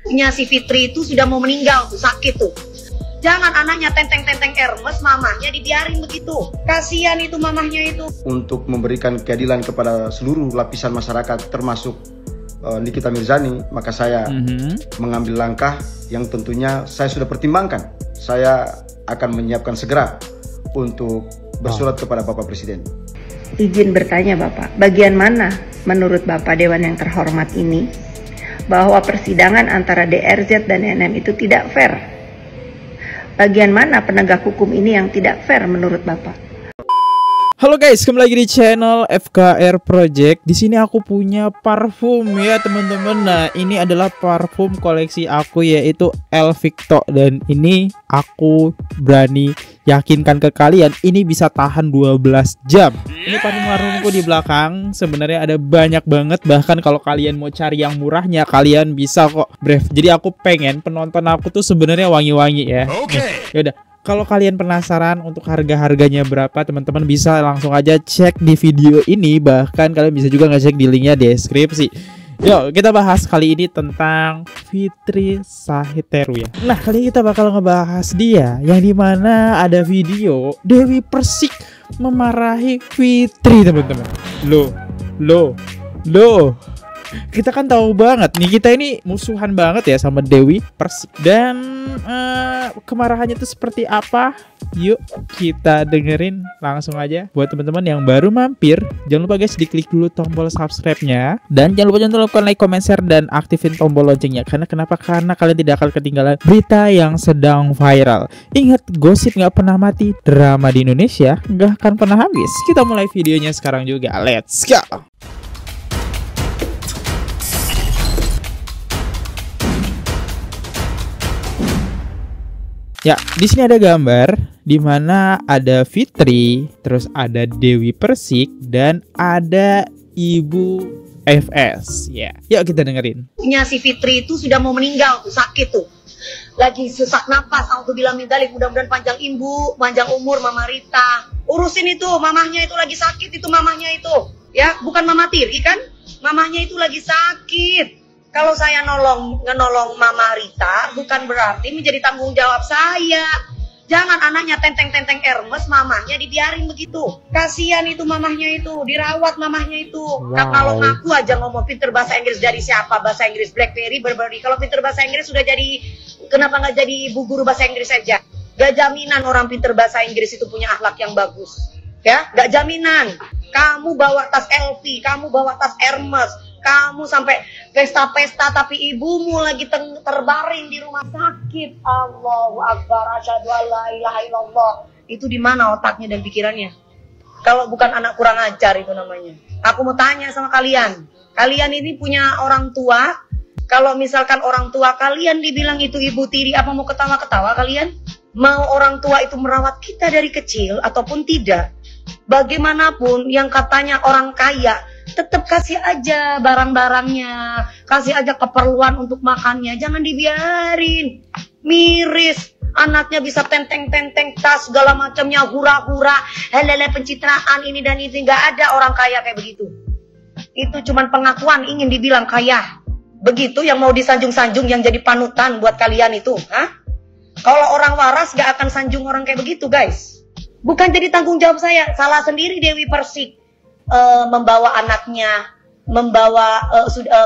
Nya si Fitri itu sudah mau meninggal tuh, sakit tuh. Jangan anaknya tenteng-tenteng Hermes, mamahnya dibiarin begitu. Kasihan itu mamahnya itu. Untuk memberikan keadilan kepada seluruh lapisan masyarakat termasuk Nikita Mirzani, maka saya mengambil langkah yang tentunya saya sudah pertimbangkan. Saya akan menyiapkan segera untuk bersurat kepada Bapak Presiden. Izin bertanya Bapak, bagian mana menurut Bapak Dewan yang terhormat ini bahwa persidangan antara DRZ dan NM itu tidak fair? Bagian mana penegak hukum ini yang tidak fair menurut Bapak? Halo guys, kembali lagi di channel FKR Project. Di sini aku punya parfum ya teman-teman. Nah, ini adalah parfum koleksi aku yaitu El Victo, dan ini aku berani yakinkan ke kalian ini bisa tahan 12 jam. Ini parfumku di belakang sebenarnya ada banyak banget, bahkan kalau kalian mau cari yang murahnya kalian bisa kok, Brev. Jadi aku pengen penonton aku tuh sebenarnya wangi-wangi ya. Yaudah, kalau kalian penasaran untuk harga-harganya berapa, teman-teman bisa langsung aja cek di video ini. Bahkan kalian bisa juga ngecek di linknya deskripsi. Yuk, kita bahas kali ini tentang Fitri Sahiteru ya. Nah, kali ini kita bakal ngebahas dia, yang dimana ada video Dewi Persik memarahi Fitri, teman-teman. Loh. Kita kan tahu banget nih, kita ini musuhan banget ya sama Dewi Persik. Dan kemarahannya itu seperti apa? Yuk kita dengerin langsung aja. Buat teman-teman yang baru mampir, jangan lupa guys diklik dulu tombol subscribe-nya. Dan jangan lupa like, comment, share, dan aktifin tombol loncengnya. Karena kenapa? Karena kalian tidak akan ketinggalan berita yang sedang viral. Ingat, gosip gak pernah mati, drama di Indonesia gak akan pernah habis. Kita mulai videonya sekarang juga. Let's go! Ya, di sini ada gambar di mana ada Fitri, terus ada Dewi Persik, dan ada Ibu FS. Ya, yuk kita dengerin. Nya si Fitri itu sudah mau meninggal tuh, sakit tuh. Lagi sesak napas, bilang minta mudah-mudahan panjang panjang umur Mama Rita. Urusin itu, mamahnya itu lagi sakit itu, mamahnya itu. Ya, bukan mama tiri kan? Mamahnya itu lagi sakit. Kalau saya ngenolong Mama Rita, bukan berarti menjadi tanggung jawab saya. Jangan anaknya tenteng-tenteng Hermes, mamahnya dibiarin begitu. Kasihan itu mamahnya itu, dirawat mamahnya itu. Nah, kalau ngaku aja ngomong pinter bahasa Inggris dari siapa? Bahasa Inggris Blackberry, Burberry. Kalau pinter bahasa Inggris sudah jadi, kenapa nggak jadi ibu guru bahasa Inggris saja? Gak jaminan orang pinter bahasa Inggris itu punya akhlak yang bagus. Ya, gak jaminan. Kamu bawa tas LV, kamu bawa tas Hermes, kamu sampai pesta-pesta tapi ibumu lagi terbaring di rumah sakit. Allahu Akbar, asyhadu alla ilaha illallah. Itu di mana otaknya dan pikirannya? Kalau bukan anak kurang ajar itu namanya. Aku mau tanya sama kalian. Kalian ini punya orang tua? Kalau misalkan orang tua kalian dibilang itu ibu tiri, apa mau ketawa-ketawa kalian? Mau orang tua itu merawat kita dari kecil ataupun tidak? Bagaimanapun yang katanya orang kaya, tetap kasih aja barang-barangnya, kasih aja keperluan untuk makannya, jangan dibiarin miris. Anaknya bisa tenteng-tenteng tas segala macamnya, hura-hura, helele pencitraan ini dan itu. Nggak ada orang kaya kayak begitu. Itu cuman pengakuan ingin dibilang kaya. Begitu yang mau disanjung-sanjung, yang jadi panutan buat kalian itu. Hah? Kalau orang waras gak akan sanjung orang kayak begitu guys. Bukan jadi tanggung jawab saya. Salah sendiri Dewi Persik. Membawa anaknya,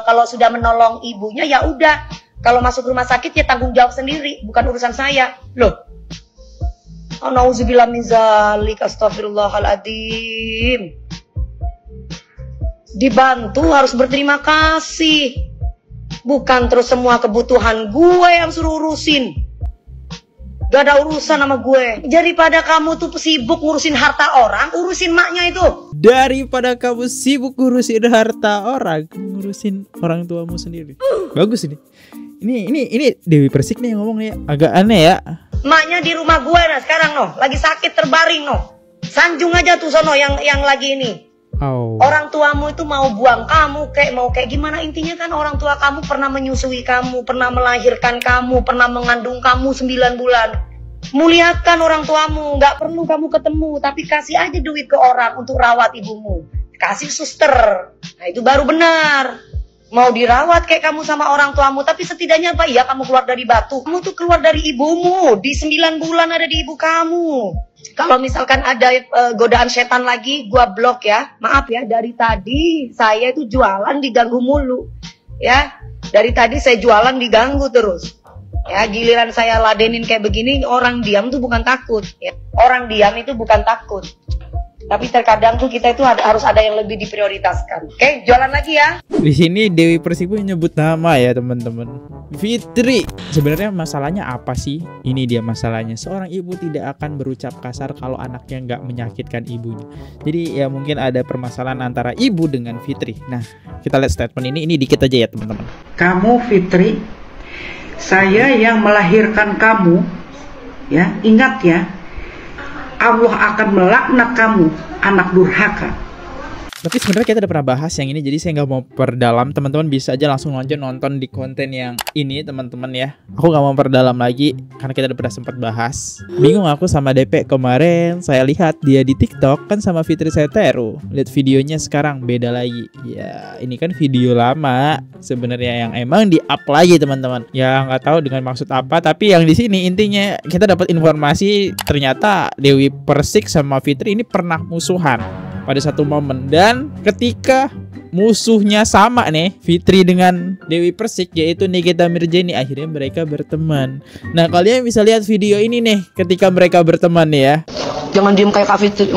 kalau sudah menolong ibunya ya udah, kalau masuk rumah sakit ya tanggung jawab sendiri, bukan urusan saya. Loh, nauzubillah min zalik, astagfirullahaladzim. Dibantu harus berterima kasih, bukan terus semua kebutuhan gue yang suruh urusin. Gak ada urusan sama gue. Daripada kamu tuh sibuk ngurusin harta orang, urusin maknya itu. Daripada kamu sibuk ngurusin harta orang, ngurusin orang tuamu sendiri. Bagus ini. Ini Dewi Persik nih yang ngomong nih, agak aneh ya. Maknya di rumah gue nah sekarang lagi sakit terbaring Sanjung aja tuh sono yang lagi ini. Orang tuamu itu mau buang kamu mau kayak gimana, intinya kan orang tua kamu pernah menyusui kamu, pernah melahirkan kamu, pernah mengandung kamu 9 bulan. Muliakan orang tuamu, nggak perlu kamu ketemu, tapi kasih aja duit ke orang untuk rawat ibumu. Kasih suster, nah itu baru benar. mau dirawat kayak kamu sama orang tuamu, tapi setidaknya apa ya kamu keluar dari batu. Kamu tuh keluar dari ibumu, di 9 bulan ada di ibu kamu. Kalau misalkan ada godaan setan lagi, gua blok ya. Maaf ya, dari tadi saya itu jualan diganggu mulu. Ya, dari tadi saya jualan diganggu terus. Ya, giliran saya ladenin kayak begini, orang diam tuh bukan takut. Ya. Orang diam itu bukan takut. Tapi terkadang tuh kita itu harus ada yang lebih diprioritaskan. Oke, jualan lagi ya. Di sini Dewi Persik pun nyebut nama ya teman-teman. Fitri. Sebenarnya masalahnya apa sih? Ini dia masalahnya. Seorang ibu tidak akan berucap kasar kalau anaknya nggak menyakitkan ibunya. Jadi ya mungkin ada permasalahan antara ibu dengan Fitri. Nah, kita lihat statement ini dikit aja ya teman-teman. Kamu Fitri, saya yang melahirkan kamu, ya ingat ya. Allah akan melaknat kamu, anak durhaka. Tapi sebenarnya kita udah pernah bahas yang ini, jadi saya nggak mau perdalam. Teman-teman bisa aja langsung aja nonton di konten yang ini teman-teman ya. Aku nggak mau perdalam lagi karena kita udah pernah sempat bahas. Bingung aku sama DP kemarin. Saya lihat dia di TikTok kan sama Fitri Seteru. Lihat videonya sekarang beda lagi. Ya ini kan video lama sebenarnya yang emang di-up lagi teman-teman. Ya nggak tahu dengan maksud apa. Tapi yang di sini intinya kita dapat informasi ternyata Dewi Persik sama Fitri ini pernah musuhan pada satu momen, dan ketika musuhnya sama nih Fitri dengan Dewi Persik yaitu Nikita Mirzani, akhirnya mereka berteman. Nah kalian bisa lihat video ini nih ketika mereka berteman nih ya. Jangan diem kayak Kak Fitri.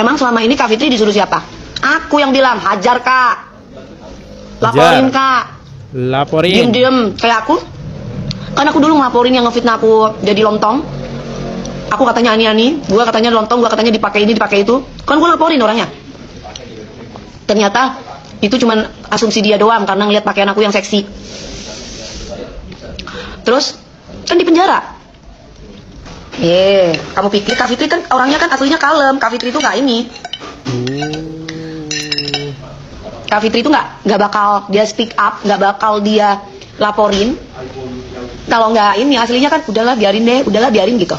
Emang selama ini Kak Fitri disuruh siapa? Aku yang bilang hajar Kak, laporin Kak, laporin. Diem kayak aku. Kan aku dulu ngelaporin yang ngefitnah aku jadi lontong. Aku katanya ani-ani, gua katanya lontong, gua katanya dipakai ini, dipakai itu. Kan gua laporin orangnya. Ternyata itu cuman asumsi dia doang karena ngeliat pakaian aku yang seksi. Terus kan di penjara. Kamu pikir Kak Fitri kan orangnya kan aslinya kalem. Kak Fitri itu nggak ini. Kak Fitri itu nggak bakal dia speak up, nggak bakal dia laporin. Kalau nggak ini aslinya kan udahlah biarin deh, udahlah biarin gitu.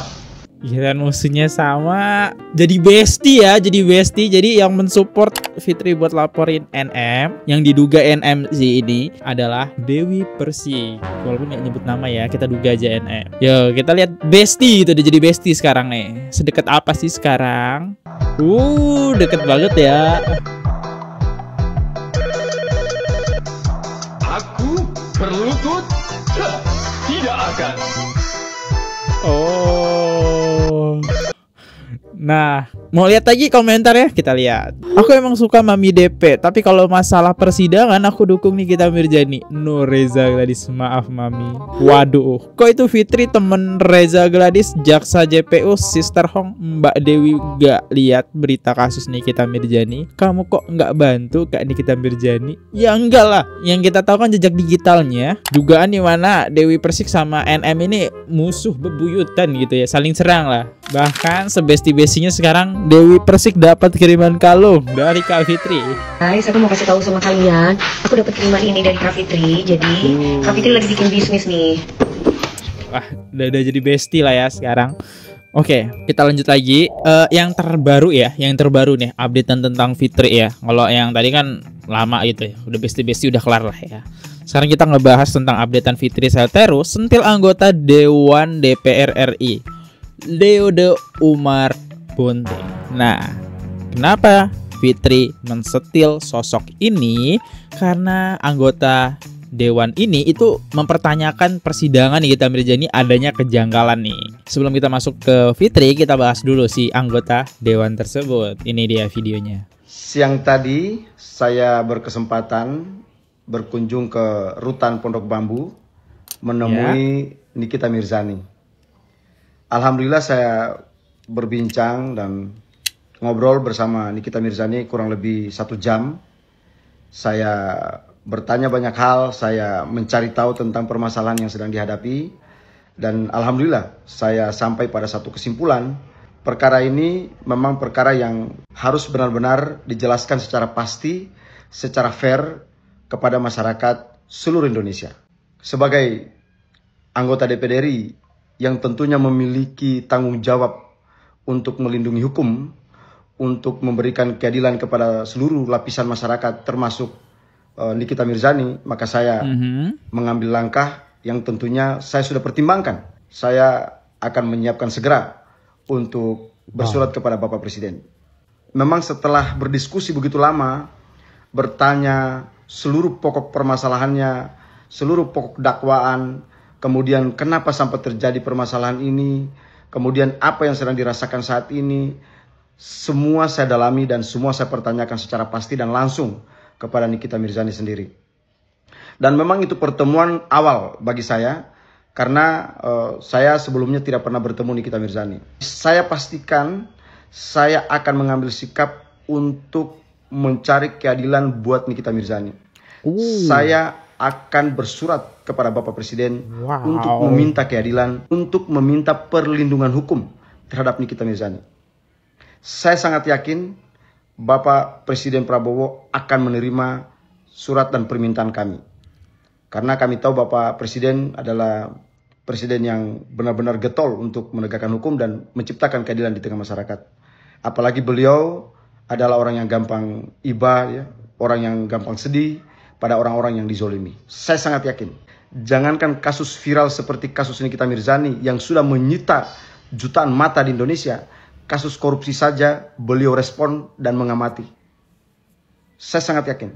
Giliran musuhnya sama, jadi bestie ya, jadi bestie. Jadi yang mensupport Fitri buat laporin NM, yang diduga NM ini adalah Dewi Persik. Walaupun nggak nyebut nama ya, kita duga aja NM. Yo, kita lihat bestie gitu, udah jadi bestie sekarang nih. Sedekat apa sih sekarang? Deket banget ya. Aku berlutut tidak akan. Nah, mau lihat lagi komentar ya? Kita lihat. Aku emang suka Mami DP, tapi kalau masalah persidangan aku dukung Nikita Mirzani. No Reza Gladys, maaf Mami. Waduh, kok itu Fitri temen Reza Gladys, jaksa JPU, Sister Hong, Mbak Dewi gak lihat berita kasus Nikita Mirzani? Kamu kok nggak bantu Kak Nikita Mirzani? Ya enggak lah, yang kita tahu kan jejak digitalnya. Dugaan di mana Dewi Persik sama NM ini musuh bebuyutan gitu ya, saling serang lah. Bahkan sebesti-bestinya sekarang Dewi Persik dapat kiriman kalung dari Kak Fitri. Guys, aku mau kasih tahu sama kalian, aku dapat kiriman ini dari Kak Fitri. Jadi Kak Fitri lagi bikin bisnis nih. Wah, udah jadi bestie lah ya sekarang. Oke, kita lanjut lagi. Yang terbaru ya, yang terbaru nih updatean tentang Fitri ya. Kalau yang tadi kan lama gitu ya, udah bestie udah kelar lah ya. Sekarang kita ngebahas tentang updatean Fitri Seteru, sentil anggota Dewan DPR RI, Deode Umar Bonte. Nah, kenapa Fitri mensetil sosok ini? Karena anggota Dewan ini itu mempertanyakan persidangan Nikita Mirzani adanya kejanggalan nih. Sebelum kita masuk ke Fitri, kita bahas dulu si anggota Dewan tersebut. Ini dia videonya. Siang tadi saya berkesempatan berkunjung ke Rutan Pondok Bambu menemui Nikita Mirzani. Alhamdulillah saya berbincang dan ngobrol bersama Nikita Mirzani kurang lebih 1 jam. Saya bertanya banyak hal, saya mencari tahu tentang permasalahan yang sedang dihadapi. Dan alhamdulillah saya sampai pada satu kesimpulan. Perkara ini memang perkara yang harus benar-benar dijelaskan secara pasti, secara fair kepada masyarakat seluruh Indonesia. Sebagai anggota DPD RI yang tentunya memiliki tanggung jawab untuk melindungi hukum, untuk memberikan keadilan kepada seluruh lapisan masyarakat termasuk Nikita Mirzani, maka saya mengambil langkah yang tentunya saya sudah pertimbangkan. Saya akan menyiapkan segera untuk bersurat kepada Bapak Presiden. Memang setelah berdiskusi begitu lama, bertanya seluruh pokok permasalahannya, seluruh pokok dakwaan, kemudian kenapa sampai terjadi permasalahan ini, kemudian apa yang sedang dirasakan saat ini, semua saya dalami dan semua saya pertanyakan secara pasti dan langsung kepada Nikita Mirzani sendiri. Dan memang itu pertemuan awal bagi saya, karena saya sebelumnya tidak pernah bertemu Nikita Mirzani. Saya pastikan saya akan mengambil sikap untuk mencari keadilan buat Nikita Mirzani. Saya akan bersurat kepada Bapak Presiden untuk meminta keadilan, untuk meminta perlindungan hukum terhadap Nikita Mirzani. Saya sangat yakin Bapak Presiden Prabowo akan menerima surat dan permintaan kami. Karena kami tahu Bapak Presiden adalah presiden yang benar-benar getol untuk menegakkan hukum dan menciptakan keadilan di tengah masyarakat. Apalagi beliau adalah orang yang gampang iba, ya, orang yang gampang sedih pada orang-orang yang dizolimi. Saya sangat yakin, jangankan kasus viral seperti kasus Nikita Mirzani yang sudah menyita jutaan mata di Indonesia, kasus korupsi saja beliau respon dan mengamati. Saya sangat yakin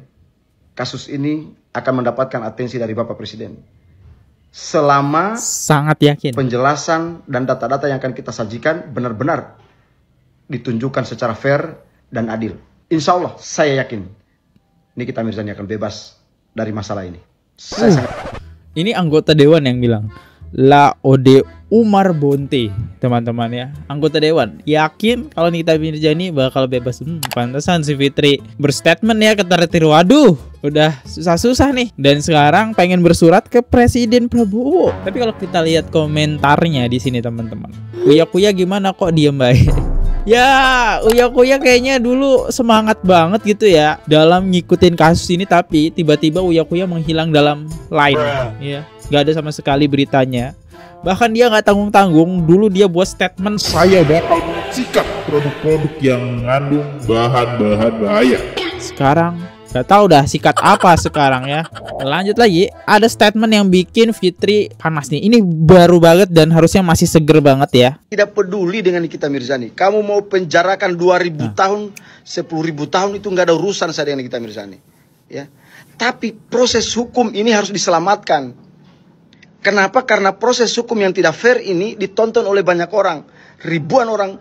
kasus ini akan mendapatkan atensi dari Bapak Presiden. Selama sangat yakin penjelasan dan data-data yang akan kita sajikan benar-benar ditunjukkan secara fair dan adil. Insya Allah saya yakin Nikita Mirzani akan bebas dari masalah ini. Saya sangat... Ini anggota dewan yang bilang, Laode Umar Bonte, teman-teman ya, anggota dewan yakin kalau Nikita Mirzani bakal bebas. Pantesan si Fitri berstatement ya, ketar-ketir, waduh udah susah-susah nih, dan sekarang pengen bersurat ke Presiden Prabowo. Tapi kalau kita lihat komentarnya di sini teman-teman, Uya gimana kok diem baik? Ya, Uya kayaknya dulu semangat banget gitu ya dalam ngikutin kasus ini, tapi tiba-tiba Uya menghilang dalam line ya, gak ada sama sekali beritanya. Bahkan dia gak tanggung-tanggung, dulu dia buat statement, saya bakal mensikap produk-produk yang mengandung bahan-bahan bahaya. Sekarang gak tahu dah sikat apa sekarang ya. Lanjut lagi, ada statement yang bikin Fitri panas nih. Ini baru banget dan harusnya masih seger banget ya. Tidak peduli dengan Nikita Mirzani. Kamu mau penjarakan 2000 tahun, 10.000 tahun, itu nggak ada urusan saya dengan Nikita Mirzani. Ya. Tapi proses hukum ini harus diselamatkan. Kenapa? Karena proses hukum yang tidak fair ini ditonton oleh banyak orang. Ribuan orang,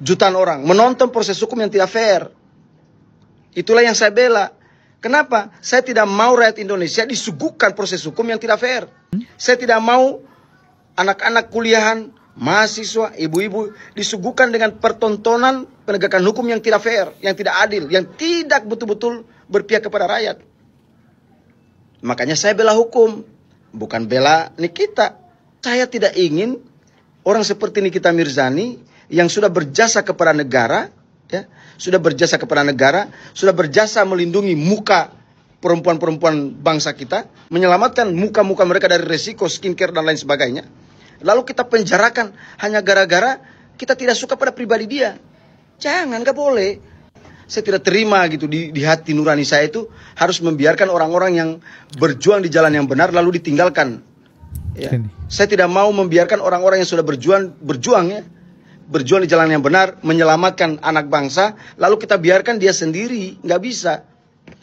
jutaan orang menonton proses hukum yang tidak fair. Itulah yang saya bela. Kenapa? Saya tidak mau rakyat Indonesia disuguhkan proses hukum yang tidak fair. Saya tidak mau anak-anak kuliahan, mahasiswa, ibu-ibu disuguhkan dengan pertontonan penegakan hukum yang tidak fair, yang tidak adil, yang tidak betul-betul berpihak kepada rakyat. Makanya saya bela hukum, bukan bela Nikita. Saya tidak ingin orang seperti Nikita Mirzani yang sudah berjasa kepada negara, ya, sudah berjasa kepada negara, sudah berjasa melindungi muka perempuan-perempuan bangsa kita, menyelamatkan muka-muka mereka dari resiko skincare dan lain sebagainya. Lalu kita penjarakan hanya gara-gara kita tidak suka pada pribadi dia. Jangan, gak boleh. Saya tidak terima gitu di hati nurani saya itu harus membiarkan orang-orang yang berjuang di jalan yang benar lalu ditinggalkan. Ya. Saya tidak mau membiarkan orang-orang yang sudah berjuang ya, berjuang di jalan yang benar, menyelamatkan anak bangsa, lalu kita biarkan dia sendiri, nggak bisa.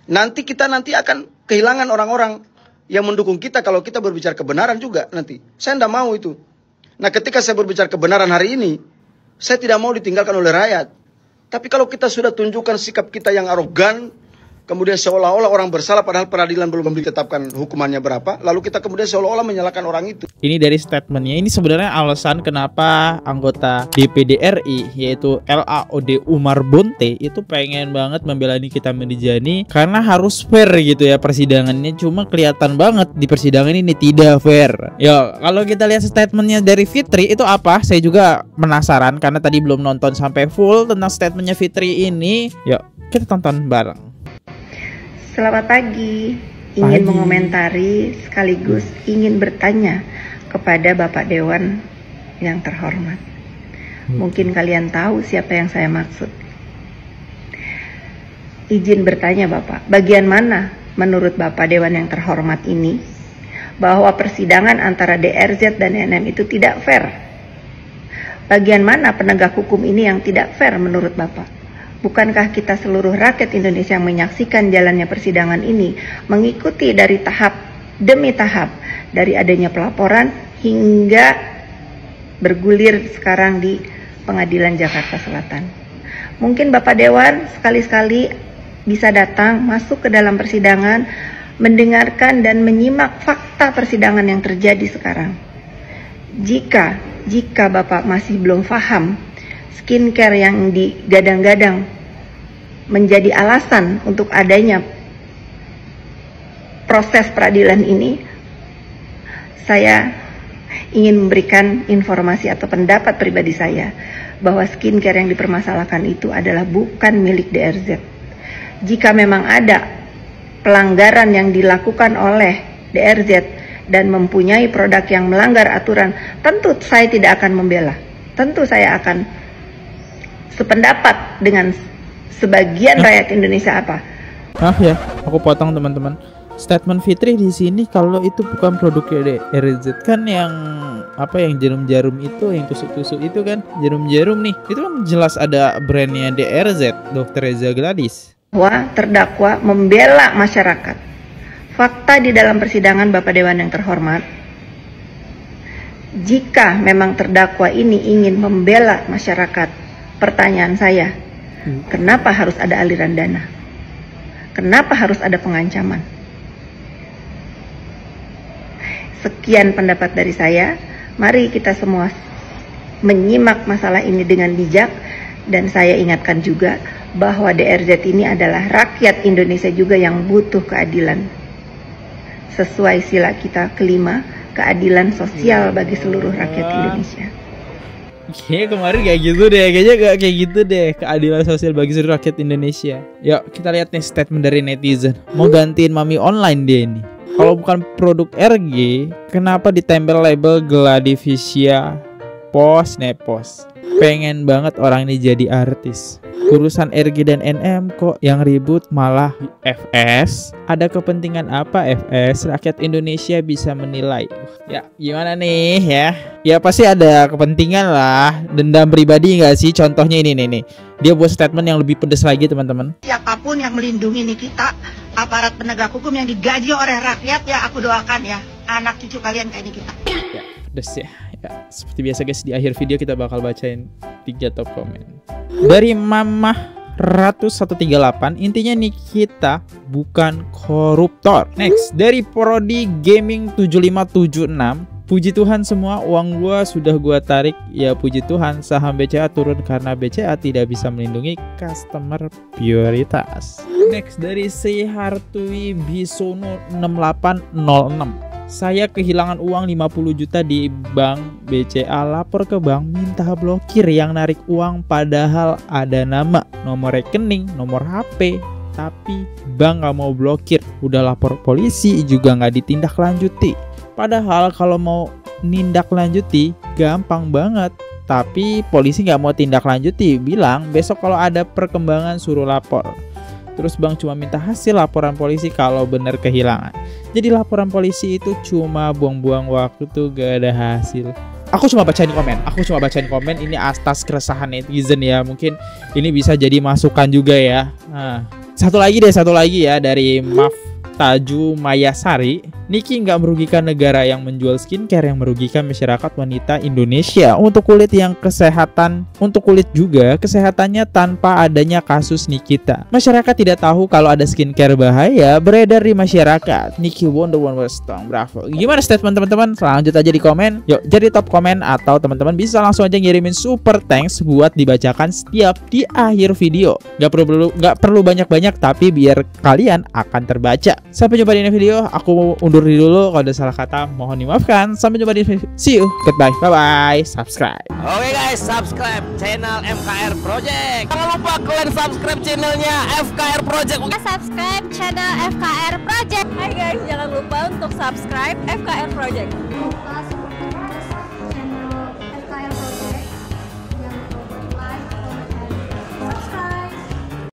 Nanti kita akan kehilangan orang-orang yang mendukung kita kalau kita berbicara kebenaran juga nanti. Saya tidak mau itu. Nah, ketika saya berbicara kebenaran hari ini, saya tidak mau ditinggalkan oleh rakyat. Tapi kalau kita sudah tunjukkan sikap kita yang arogan, kemudian seolah-olah orang bersalah padahal peradilan belum ditetapkan hukumannya berapa, lalu kita kemudian seolah-olah menyalahkan orang itu. Ini dari statementnya, ini sebenarnya alasan kenapa anggota DPD RI yaitu Laode Umar Bonte itu pengen banget membela Nikita Mirzani karena harus fair gitu ya persidangannya. Cuma kelihatan banget di persidangan ini tidak fair. Yo, kalau kita lihat statementnya dari Fitri itu apa? Saya juga penasaran karena tadi belum nonton sampai full tentang statementnya Fitri ini. Yuk, kita tonton bareng. Selamat pagi. Ingin mengomentari sekaligus ingin bertanya kepada Bapak Dewan yang terhormat. Mungkin kalian tahu siapa yang saya maksud. izin bertanya Bapak, bagian mana menurut Bapak Dewan yang terhormat ini bahwa persidangan antara DRZ dan NM itu tidak fair? Bagian mana penegak hukum ini yang tidak fair menurut Bapak? Bukankah kita seluruh rakyat Indonesia yang menyaksikan jalannya persidangan ini mengikuti dari tahap demi tahap, dari adanya pelaporan hingga bergulir sekarang di Pengadilan Jakarta Selatan? Mungkin Bapak Dewan sekali-sekali bisa datang, masuk ke dalam persidangan, mendengarkan dan menyimak fakta persidangan yang terjadi sekarang. Jika Bapak masih belum paham, skincare yang digadang-gadang menjadi alasan untuk adanya proses peradilan ini, saya ingin memberikan informasi atau pendapat pribadi saya bahwa skincare yang dipermasalahkan itu adalah bukan milik DRZ. Jika memang ada pelanggaran yang dilakukan oleh DRZ dan mempunyai produk yang melanggar aturan, tentu saya tidak akan membela. Tentu saya akan sependapat dengan sebagian rakyat Indonesia apa. Maaf ya, aku potong teman-teman. Statement Fitri di sini kalau itu bukan produknya DRZ kan yang yang jarum-jarum itu, yang tusuk-tusuk itu kan jarum-jarum nih. Itu kan jelas ada brandnya DRZ, Dr. Reza Gladys. Terdakwa membela masyarakat. Fakta di dalam persidangan Bapak Dewan yang terhormat, jika memang terdakwa ini ingin membela masyarakat, pertanyaan saya, kenapa harus ada aliran dana? Kenapa harus ada pengancaman? Sekian pendapat dari saya. Mari kita semua menyimak masalah ini dengan bijak, dan saya ingatkan juga bahwa DRZ ini adalah rakyat Indonesia juga yang butuh keadilan. Sesuai sila kita kelima, keadilan sosial bagi seluruh rakyat Indonesia. Kayaknya kemarin kayak gitu deh, kayaknya gak kayak gitu deh, keadilan sosial bagi seluruh rakyat Indonesia. Yuk kita lihat nih statement dari netizen. Mau gantiin mami online dia ini. Kalau bukan produk RG, kenapa ditempel label Gladivisia Pos Nepos? Pengen banget orang ini jadi artis. Urusan RG dan NM kok yang ribut malah FS. Ada kepentingan apa FS? Rakyat Indonesia bisa menilai. Ya gimana nih ya? Ya pasti ada kepentingan lah. Dendam pribadi nggak sih? Contohnya ini nih. Dia buat statement yang lebih pedes lagi teman-teman. Siapapun yang melindungi nih kita, aparat penegak hukum yang digaji oleh rakyat, ya aku doakan ya anak cucu kalian kayak ini kita. Ya pedes ya. Ya, seperti biasa guys, di akhir video kita bakal bacain 3 top komen. Dari Mamah Ratu 138, intinya Nikita bukan koruptor. Next, dari Prodi Gaming 7576, puji Tuhan semua uang gua sudah gua tarik. Ya puji Tuhan, saham BCA turun karena BCA tidak bisa melindungi customer prioritas. Next, dari Sehartui Bisono 6806. Saya kehilangan uang 50 juta di bank BCA, lapor ke bank minta blokir yang narik uang padahal ada nama, nomor rekening, nomor HP, tapi bank gak mau blokir. Udah lapor polisi juga gak ditindaklanjuti. Padahal kalau mau nindaklanjuti gampang banget, tapi polisi gak mau tindaklanjuti, bilang besok kalau ada perkembangan suruh lapor. Terus bank cuma minta hasil laporan polisi kalau benar kehilangan. Jadi laporan polisi itu cuma buang-buang waktu tuh, gak ada hasil. Aku cuma bacain komen ini atas keresahan netizen ya. Mungkin ini bisa jadi masukan juga ya. Nah, satu lagi ya dari Maftaju Mayasari. Niki nggak merugikan negara yang menjual skincare yang merugikan masyarakat wanita Indonesia. Untuk kulit juga kesehatannya tanpa adanya kasus Nikita. Masyarakat tidak tahu kalau ada skincare bahaya beredar di masyarakat. Niki Wonder Strong, bravo. Gimana statement teman-teman? Lanjut aja di komen. Yuk jadi top komen, atau teman-teman bisa langsung aja ngirimin super thanks buat dibacakan setiap di akhir video. Gak perlu banyak-banyak, tapi biar kalian akan terbaca. Sampai jumpa di video. Aku undur diri dulu, kalau ada salah kata mohon dimaafkan. Sampai jumpa di video. See you, goodbye, bye bye, subscribe. Oke guys, subscribe channel FKR Project. Jangan lupa kalian subscribe channelnya FKR Project. Subscribe channel FKR Project. Hai guys, jangan lupa untuk subscribe FKR Project.